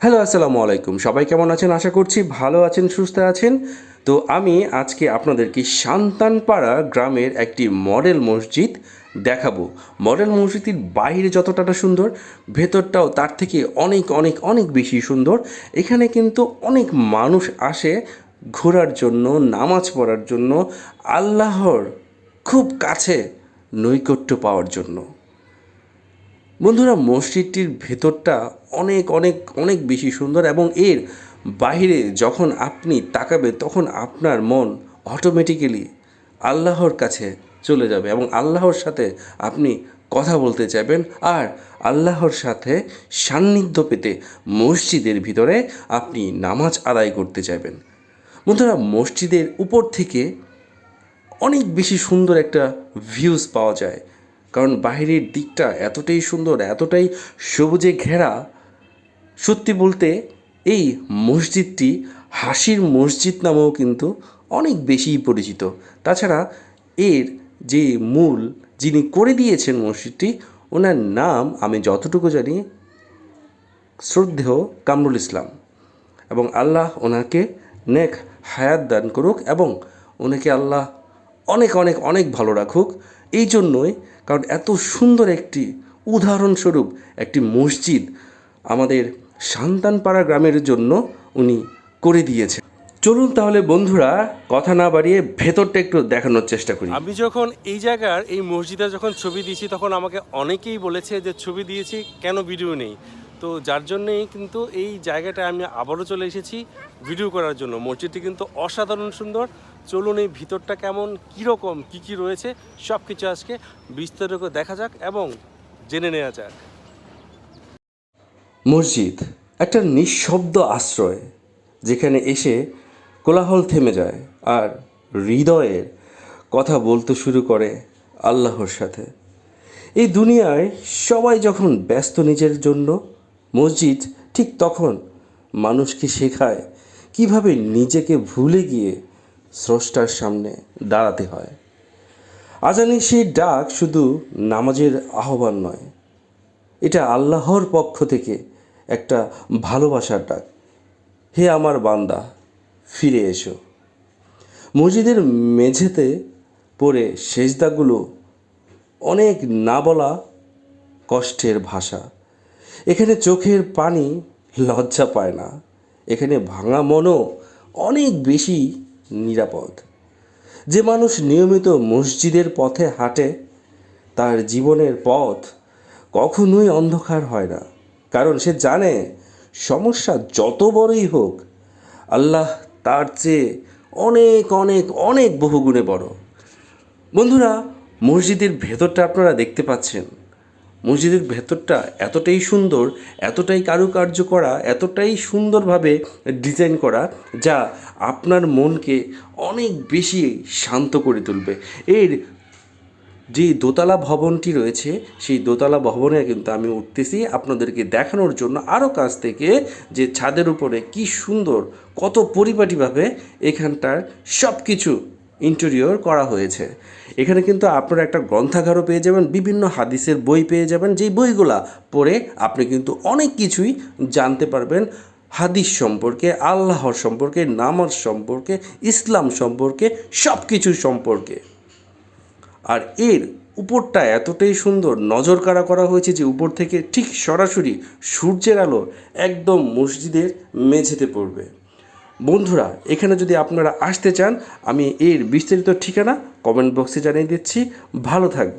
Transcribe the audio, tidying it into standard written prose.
Hello, আসসালামু আলাইকুম। সবাই কেমন আছেন? আশা করছি ভালো আছেন, সুস্থ আছেন। তো আমি আজকে আপনাদেরকে সান্তানপাড়া গ্রামের একটি মডেল মসজিদ দেখাবো। মডেল মসজিদের বাইরে যতটা না সুন্দর, ভেতরটাও তার থেকে অনেক অনেক অনেক বেশি সুন্দর। এখানে কিন্তু অনেক মানুষ আসে ঘোরার জন্য, নামাজ পড়ার জন্য, আল্লাহর খুব কাছে নৈকট্য পাওয়ার জন্য। বন্ধুরা, মসজিদটির ভেতরটা অনেক অনেক অনেক বেশি সুন্দর এবং এর বাইরে যখন আপনি তাকাবেন তখন আপনার মন অটোমেটিক্যালি আল্লাহর কাছে চলে যাবে এবং আল্লাহর সাথে আপনি কথা বলতে চাইবেন আর আল্লাহর সাথে সান্নিধ্য পেতে মসজিদের ভিতরে আপনি নামাজ আদায় করতে চাইবেন। বন্ধুরা, মসজিদের উপর থেকে অনেক বেশি সুন্দর একটা ভিউজ পাওয়া যায়, কারণ বাইরের দিকটা এতটাই সুন্দর, এতটাই সবুজে ঘেরা। সত্যি বলতে এই মসজিদটি হাসির মসজিদ নামেও কিন্তু অনেক বেশি পরিচিত। তাছাড়া এর যে মূল যিনি করে দিয়েছেন মসজিদটি, ওনার নাম আমি যতটুকু জানি শ্রদ্ধেয় কামরুল ইসলাম, এবং আল্লাহ ওনাকে নেক হায়াত দান করুক এবং ওনাকে আল্লাহ অনেক অনেক অনেক ভালো রাখুক। এই জন্যই, কারণ এত সুন্দর একটি উদাহরণস্বরূপ একটি মসজিদ আমাদের সান্তানপাড়া গ্রামের জন্য উনি করে দিয়েছেন। চলুন তাহলে বন্ধুরা, কথা না বাড়িয়ে ভেতরটা একটু দেখানোর চেষ্টা করি। আমি যখন এই জায়গার এই মসজিদে যখন ছবি দিয়েছি তখন আমাকে অনেকেই বলেছে যে ছবি দিয়েছি কেন ভিডিও নেই। তো যার জন্যেই কিন্তু এই জায়গাটায় আমি আবারও চলে এসেছি ভিডিও করার জন্য। মসজিদটি কিন্তু অসাধারণ সুন্দর। চলুন এই ভিতরটা কেমন, কীরকম, কী কী রয়েছে সব কিছু আজকে বিস্তারিত দেখা যাক এবং জেনে নেওয়া যাক। মসজিদ একটা নিঃশব্দ আশ্রয়, যেখানে এসে কোলাহল থেমে যায় আর হৃদয়ের কথা বলতে শুরু করে আল্লাহর সাথে। এই দুনিয়ায় সবাই যখন ব্যস্ত নিজের জন্য, মসজিদ ঠিক তখন মানুষকে শেখায় কিভাবে নিজেকে ভুলে গিয়ে স্রষ্টার সামনে দাঁড়াতে হয়। আজানের সেই ডাক শুধু নামাজের আহ্বান নয়, এটা আল্লাহর পক্ষ থেকে একটা ভালোবাসার ডাক। হে আমার বান্দা, ফিরে এসো। মসজিদের মেঝেতে পড়ে সেজদাগুলো অনেক না বলা কষ্টের ভাষা। এখানে চোখের পানি লজ্জা পায় না, এখানে ভাঙা মনও অনেক বেশি নিরাপদ। যে মানুষ নিয়মিত মসজিদের পথে হাঁটে তার জীবনের পথ কখনোই অন্ধকার হয় না, কারণ সে জানে সমস্যা যত বড়ই হোক, আল্লাহ তার চেয়ে অনেক অনেক অনেক বহুগুণে বড়। বন্ধুরা, মসজিদের ভেতরটা আপনারা দেখতে পাচ্ছেন। মসজিদের ভেতরটা এতটাই সুন্দর, এতটাই কারুকার্য করা, এতটাই সুন্দরভাবে ডিজাইন করা, যা আপনার মনকে অনেক বেশি শান্ত করে তুলবে। এর যে দোতলা ভবনটি রয়েছে, সেই দোতলা ভবনে কিন্তু আমি উঠতেছি আপনাদেরকে দেখানোর জন্য আরও কাছ থেকে, যে ছাদের উপরে কি সুন্দর, কত পরিপাটিভাবে এখানটার সব কিছু ইন্টেরিয়র করা হয়েছে। এখানে কিন্তু আপনারা একটা গ্রন্থাগারও পেয়ে যাবেন, বিভিন্ন হাদিসের বই পেয়ে যাবেন, যেই বইগুলা পড়ে আপনি কিন্তু অনেক কিছুই জানতে পারবেন হাদিস সম্পর্কে, আল্লাহর সম্পর্কে, নামাজ সম্পর্কে, ইসলাম সম্পর্কে, সব কিছু সম্পর্কে। আর এর উপরটা এতটাই সুন্দর নজর কাড়া করা হয়েছে যে উপর থেকে ঠিক সরাসরি সূর্যের আলো একদম মসজিদের মেঝেতে পড়বে। বন্ধুরা, এখানে যদি আপনারা আসতে চান, আমি এর বিস্তারিত ঠিকানা কমেন্ট বক্সে জানিয়ে দিচ্ছি। ভালো থাকবে।